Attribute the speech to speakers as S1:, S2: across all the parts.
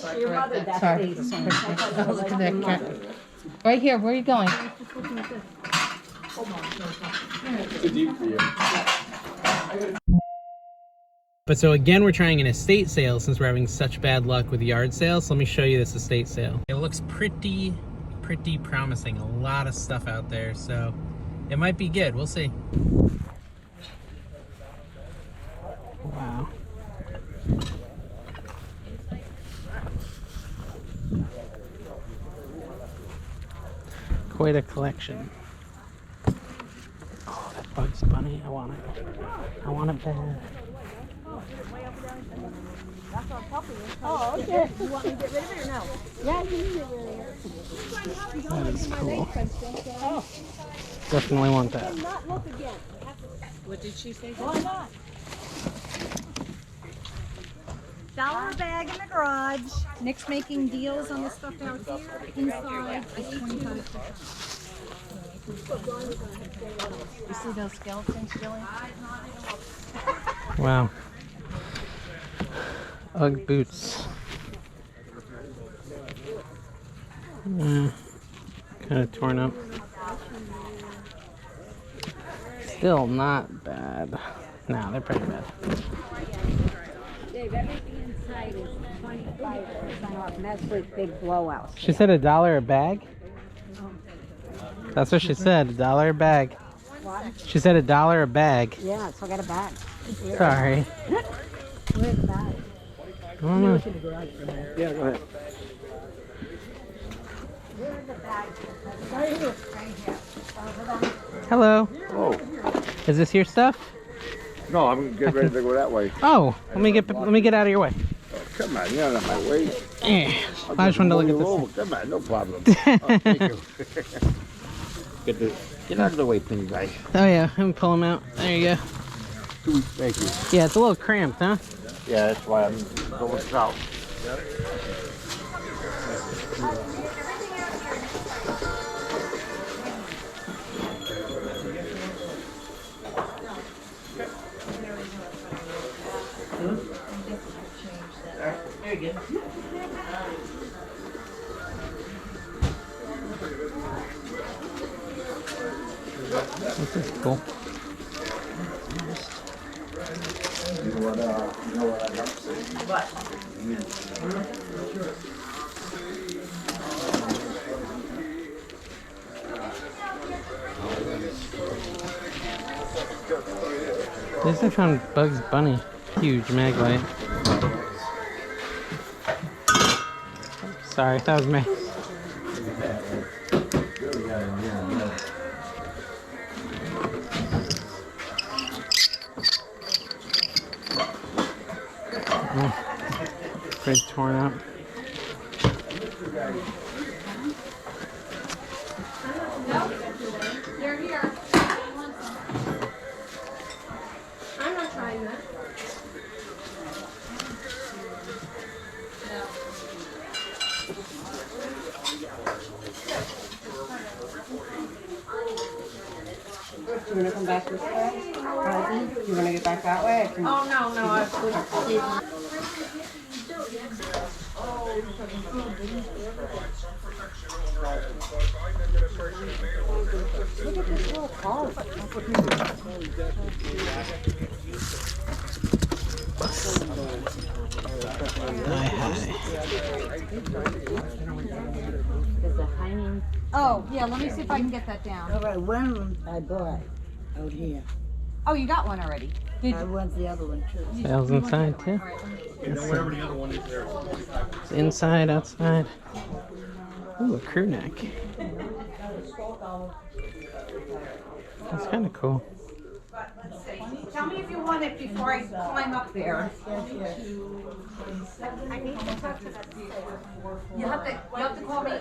S1: Sorry. Look at that cat. Right here, where are you going?
S2: Too deep for you. But so again, we're trying an estate sale since we're having such bad luck with yard sales. So let me show you this estate sale. It looks pretty promising. A lot of stuff out there, so it might be good. We'll see. Wow. Quite a collection. Oh, that Bugs Bunny. I want it. I want it bad.
S3: Oh, okay. You want me to get rid of it or no? Yeah, you can get rid of it.
S2: That is cool. Oh. Definitely want that.
S3: Not look again.
S1: What did she say?
S3: Why not? $1 a bag in the garage. Nick's making deals on the stuff down here. Inside is 25%. You see those skeletons, Billy?
S2: Wow. Ugg boots. Kind of torn up. Still not bad. No, they're pretty bad.
S4: Dave, everything inside is 25% off, and that's with big blowouts.
S2: She said $1 a bag? That's what she said, $1 a bag.
S4: What?
S2: She said $1 a bag.
S4: Yeah, so I got a bag.
S2: Sorry.
S4: Where's the bag?
S2: I don't know.
S5: Yeah, go ahead.
S4: Where's the bag? Right here. Right here.
S2: Hello.
S5: Oh,
S2: Is this your stuff?
S5: no, I'm getting ready to go that way.
S2: Oh, let me get out of your way.
S5: Oh, come on, you're not on my way.
S2: Yeah. I just wanted to look at this.
S5: Over. Come on, no problem. Oh, thank you. Get out of the way, penny guy.
S2: Oh yeah, let me pull them out. There you go.
S5: Thank you.
S2: Yeah, it's a little cramped, huh?
S5: Yeah, that's why I'm going south.
S2: There you go. This is cool.
S5: You know what I have to say?
S2: What? This is from Bugs Bunny. Huge mag light. Sorry, that was me. Pretty torn up.
S3: They're here. I'm not trying that.
S1: You want to come back this way? You want to get back that way?
S3: Oh, no, I
S4: Look at this little car. There's a hanging.
S3: Oh, yeah, let me see if I can get that down.
S4: All right, one I bought out here.
S3: Oh, you got one already. Did
S4: I want the other one too.
S2: Sales inside too. It's inside, outside. Ooh, a crew neck. That's kind of cool.
S3: Tell me if you want it before I climb up there. I need to talk to that. You have to call me.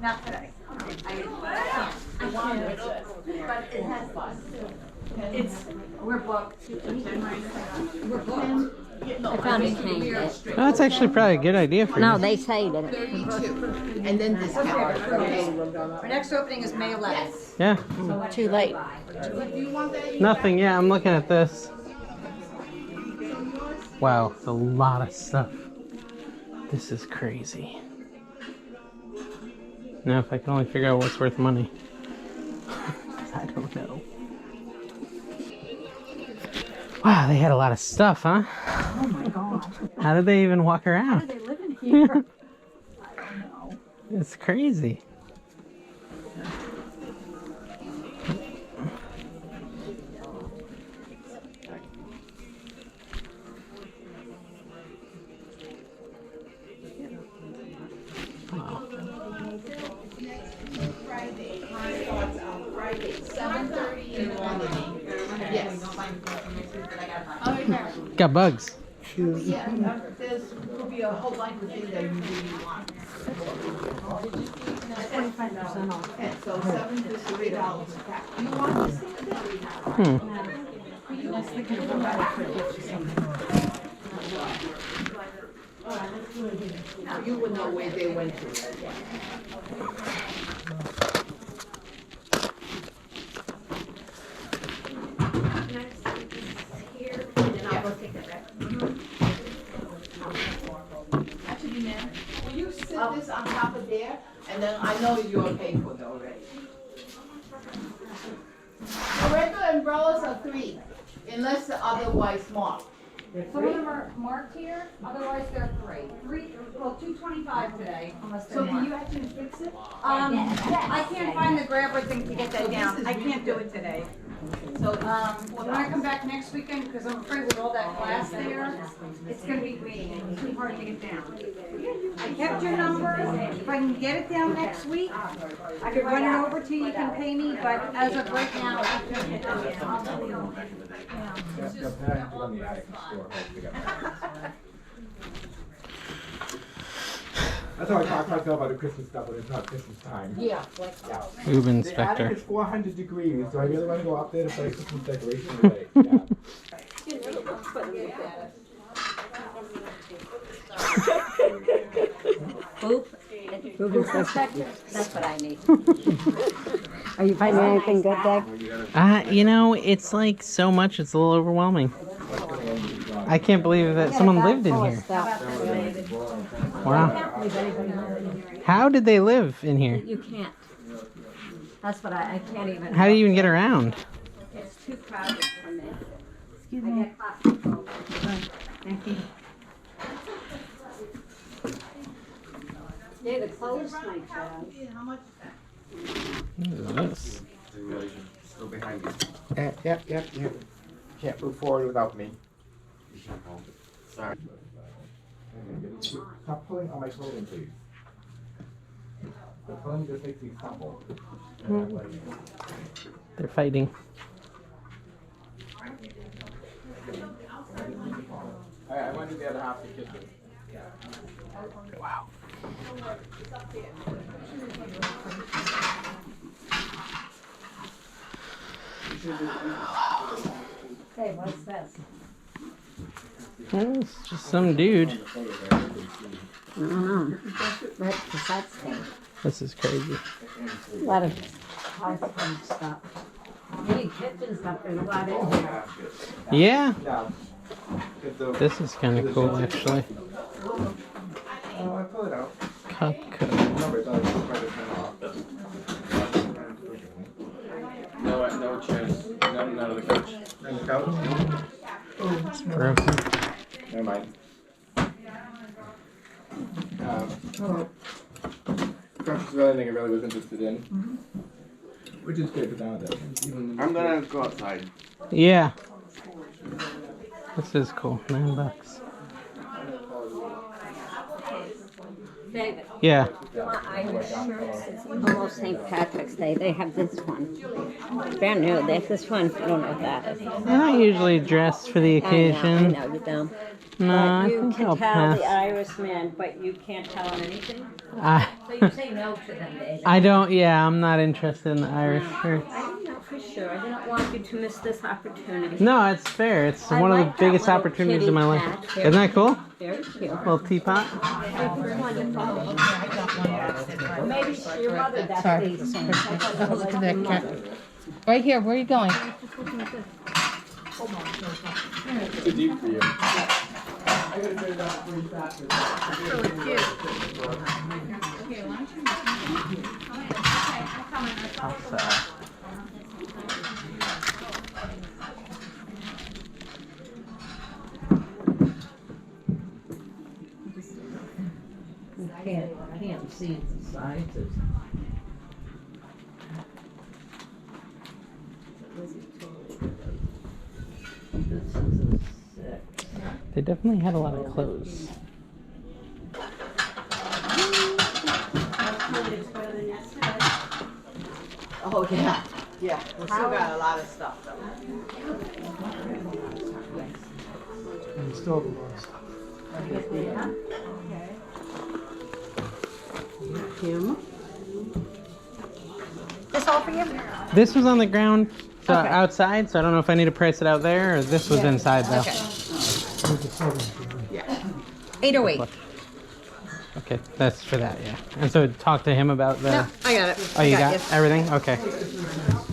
S3: Not today. I can't. But it has. We're booked. We're booked.
S4: I found it hanging.
S2: Oh, that's actually probably a good idea for you.
S4: No, they say that.
S1: And then this calendar.
S3: Our next opening is May 11th.
S2: Yeah.
S4: Too late.
S2: Nothing. Yeah, I'm looking at this. Wow, it's a lot of stuff. This is crazy. Now, if I can only figure out what's worth money. I don't know. Wow, they had a lot of stuff, huh?
S3: Oh my God.
S2: How did they even walk
S3: How
S2: around?
S3: do they live in here? I don't know.
S2: It's crazy. Wow.
S3: Friday, 7:30 in the morning. Yes.
S2: Got bugs.
S3: Yeah, there's, could be a whole bunch of things that you really want. 25% off. And so $7 You want this thing?
S2: Hmm.
S3: Now you would know where they went to. Actually, ma'am, will you sit this on top of there, and then I know you're paying for it already. The regular umbrellas are $3, unless otherwise marked.
S6: Some of them are marked here, otherwise they're $2.25 today.
S3: So can you actually fix it?
S6: I can't find the grabber thing to get that down. I can't do it today.
S3: So,
S6: When I come back next weekend, because I'm afraid with all that glass there, it's gonna be too hard to get down. I kept your number. If I can get it down next week, I could run it over to you, you can pay me, but as of right now, I can't get it down.
S5: That's how I talk myself about the Christmas stuff when it's not Christmas time.
S3: yeah, like,
S5: Yeah.
S2: Boob
S5: The
S2: inspector.
S5: attic is 400 degrees, so I really want to go up there to play Christmas decorations today. Yeah.
S4: Boob inspector. That's what I need. Are you finding anything good there?
S2: You know, it's like so much, it's a little overwhelming. I can't believe that someone lived in here. Wow. How did they live in here?
S4: You can't. That's what I can't even.
S2: How do you even get around?
S4: It's too crowded for me. Excuse me. I get claustrophobic.
S3: thank you.
S4: Yeah, the clothes might show.
S3: How much?
S2: What is this?
S5: Still behind you. Yep. Can't move forward without me. Sorry. Stop pulling on my clothing, please. The pulling just makes me stumble.
S2: They're fighting.
S5: I want to do the other half of the kitchen.
S2: Wow.
S4: Hey, what's this?
S2: Well, it's just some dude.
S4: I don't know. That's the sad thing.
S2: This is crazy.
S4: A lot of household stuff. You need kitchen stuff, there's a lot in here.
S2: Yeah,
S5: Yeah.
S2: this is kind of cool actually.
S5: Oh, I pull it out.
S2: Cupcake.
S5: Remember, it's always try to turn off.
S7: No chairs. None of the couch.
S5: And the couch?
S2: It's broken.
S5: Never mind. Couch is the only thing I really was interested in. Which is good, but now that even
S7: I'm gonna go outside.
S2: Yeah. This is cool. $9.
S4: David,
S2: Yeah.
S4: you want Irish shirts? It's almost St. Patrick's Day. They have this one. Brand new. They have this one. I don't know what that is.
S2: I don't usually dress for the occasion.
S4: I know you don't.
S2: No,
S4: But
S2: I
S4: you
S2: think
S4: can
S2: I'll
S4: tell
S2: pass.
S4: the Irishman, but you can't tell him anything.
S2: I
S4: So you say no to them, David.
S2: I don't. Yeah, I'm not interested in the Irish shirts.
S4: I don't know for sure. I didn't want you to miss this opportunity.
S2: No, it's fair. It's
S4: I
S2: one of
S4: like
S2: the
S4: that
S2: biggest
S4: little
S2: opportunities
S4: kitty
S2: in my life.
S4: cat.
S2: Isn't that cool?
S4: Very cute.
S2: Little teapot.
S4: Maybe your mother, that's these.
S1: Look at that cat. Right here, where are you going?
S7: Too deep for you.
S3: Really cute.
S1: Can't see the sizes. This is a 6.
S2: They definitely had a lot of clothes.
S6: Oh, yeah, yeah, we still got a lot of stuff though.
S8: And still the most.
S6: Kim? This all for you?
S2: This was on the ground, so
S6: Okay.
S2: outside, so I don't know if I need to price it out there, or this was inside though.
S6: Okay.
S8: Where's the silver?
S6: 808.
S2: Okay, that's for that, yeah. And so talk to him about the...
S6: No, I got it.
S2: Oh, you
S6: I
S2: got
S6: you.
S2: everything? Okay.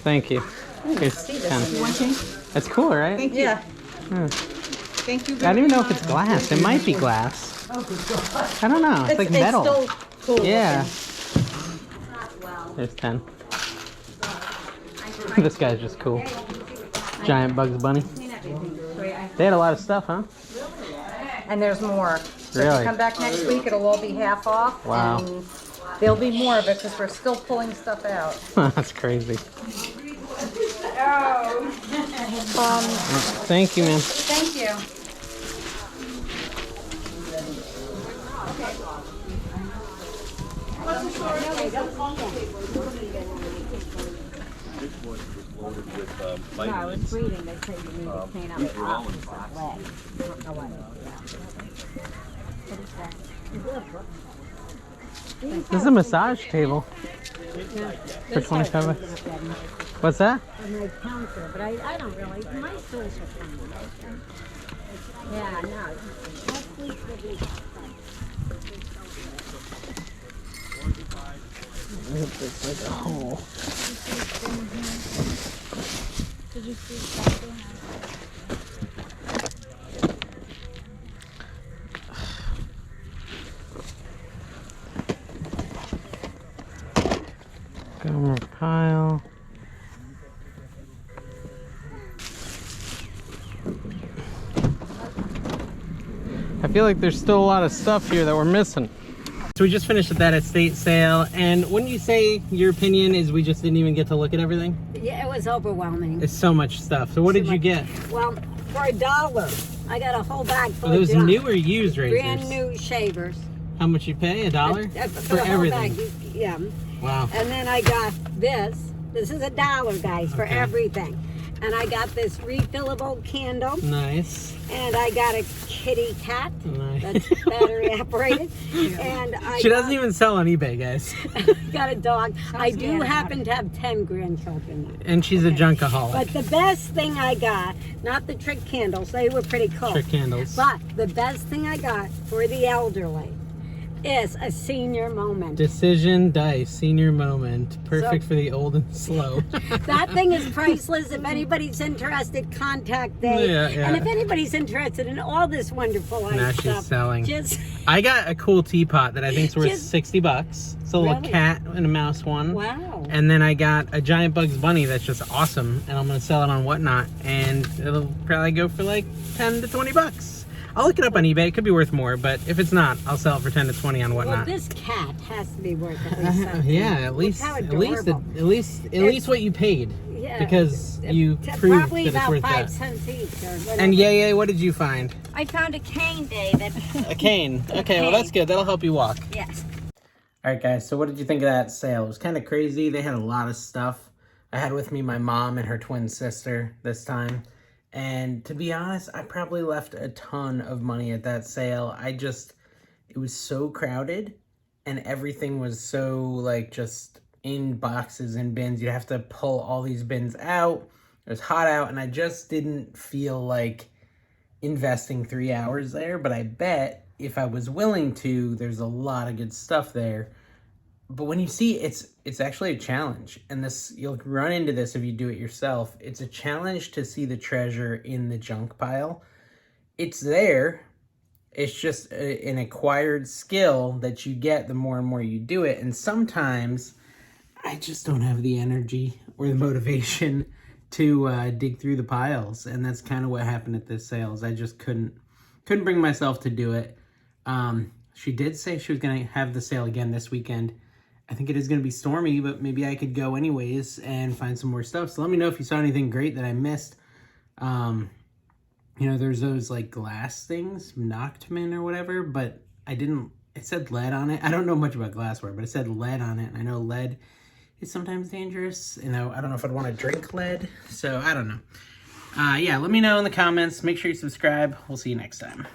S2: Thank you. Here's
S6: See this
S2: 10.
S6: one thing?
S2: That's cool, right?
S6: Thank you. Yeah.
S2: Hmm.
S6: Thank you
S2: I
S6: very
S2: don't even know
S6: much.
S2: if it's glass. It might be glass. I don't know. It's like metal.
S6: It's still cool.
S2: Yeah. There's 10. This guy's just cool. Giant Bugs Bunny. They had a lot of stuff, huh?
S6: And there's more. So if
S2: Really?
S6: you come back next week, it'll all be half off.
S2: Wow.
S6: And there'll be more of it because we're still pulling stuff out.
S2: That's crazy.
S6: Oh.
S2: Thank you, man.
S6: Thank you.
S4: I was reading, they say you need to clean up the top with lead. I don't know what it is.
S2: This is a massage table for 25 bucks. What's that?
S4: On my counter, but I don't really, my stools are fine. Yeah, no. Next week will be
S2: It's like a hole.
S4: Did you see something?
S2: Gomer pile. I feel like there's still a lot of stuff here that we're missing. So we just finished with that estate sale, and wouldn't you say your opinion is we just didn't even get to look at everything?
S4: Yeah, it was overwhelming.
S2: It's so much stuff. So what did you get?
S4: Well, for $1, I got a whole bag full
S2: Are those
S4: of junk.
S2: new or used razors?
S4: Brand new shavers.
S2: How much you pay? $1? For
S4: the whole
S2: everything.
S4: bag, yeah.
S2: Wow.
S4: And then I got this. This is $1, guys, for
S2: Okay.
S4: everything. And I got this refillable candle.
S2: Nice.
S4: And I got a kitty cat.
S2: Nice.
S4: That's battery operated. And I
S2: She doesn't even sell on eBay, guys.
S4: got a dog. I do happen to have 10 grandchildren.
S2: And she's a junkaholic.
S4: But the best thing I got, not the trick candles, they were pretty cool.
S2: Trick candles.
S4: But the best thing I got for the elderly is a senior moment.
S2: Decision dice, senior moment. Perfect
S4: So-
S2: for the old and slow.
S4: That thing is priceless. If anybody's interested, contact Dave.
S2: Yeah, yeah.
S4: And if anybody's interested in all this wonderful
S2: Now
S4: ice
S2: she's
S4: stuff,
S2: selling.
S4: just
S2: I got a cool teapot that I think's worth
S4: Just-
S2: $60. It's a little
S4: Really?
S2: cat and a mouse one.
S4: wow.
S2: And then I got a giant Bugs Bunny that's just awesome, and I'm gonna sell it on Whatnot, and it'll probably go for like 10 to 20 bucks. I'll look it up on eBay. It could be worth more, but if it's not, I'll sell it for 10 to 20 on
S4: Well,
S2: Whatnot.
S4: this cat has to be worth at least something.
S2: Yeah, at
S4: Look
S2: least
S4: how
S2: at least
S4: adorable.
S2: what you paid,
S4: Yeah,
S2: because
S4: it's-
S2: you
S4: it's
S2: proved
S4: probably
S2: that it's
S4: about
S2: worth
S4: 5
S2: that.
S4: cents each or whatever.
S2: And yay, what did you find?
S4: I found a cane, David.
S2: A cane. Okay, well that's good. That'll help you walk.
S4: Yes.
S2: All right, guys, so what did you think of that sale? It was kind of crazy. They had a lot of stuff. I had with me my mom and her twin sister this time. And to be honest, I probably left a ton of money at that sale. It was so crowded and everything was so like just in boxes and bins. You'd have to pull all these bins out. It was hot out and I just didn't feel like investing 3 hours there. But I bet if I was willing to, there's a lot of good stuff there. But when you see it's actually a challenge, and this you'll run into this if you do it yourself. It's a challenge to see the treasure in the junk pile. It's there, It's just an acquired skill that you get the more and more you do it. And sometimes I just don't have the energy or the motivation to dig through the piles. And that's kind of what happened at this sales. I just couldn't bring myself to do it. She did say she was going to have the sale again this weekend. I think it is going to be stormy, but maybe I could go anyways and find some more stuff. So let me know if you saw anything great that I missed. You know, there's those like glass things, Noctman or whatever, but it said lead on it. I don't know much about glassware, but it said lead on it. And I know lead is sometimes dangerous. You know, I don't know if I'd want to drink lead. So I don't know. Yeah, let me know in the comments. Make sure you subscribe. We'll see you next time.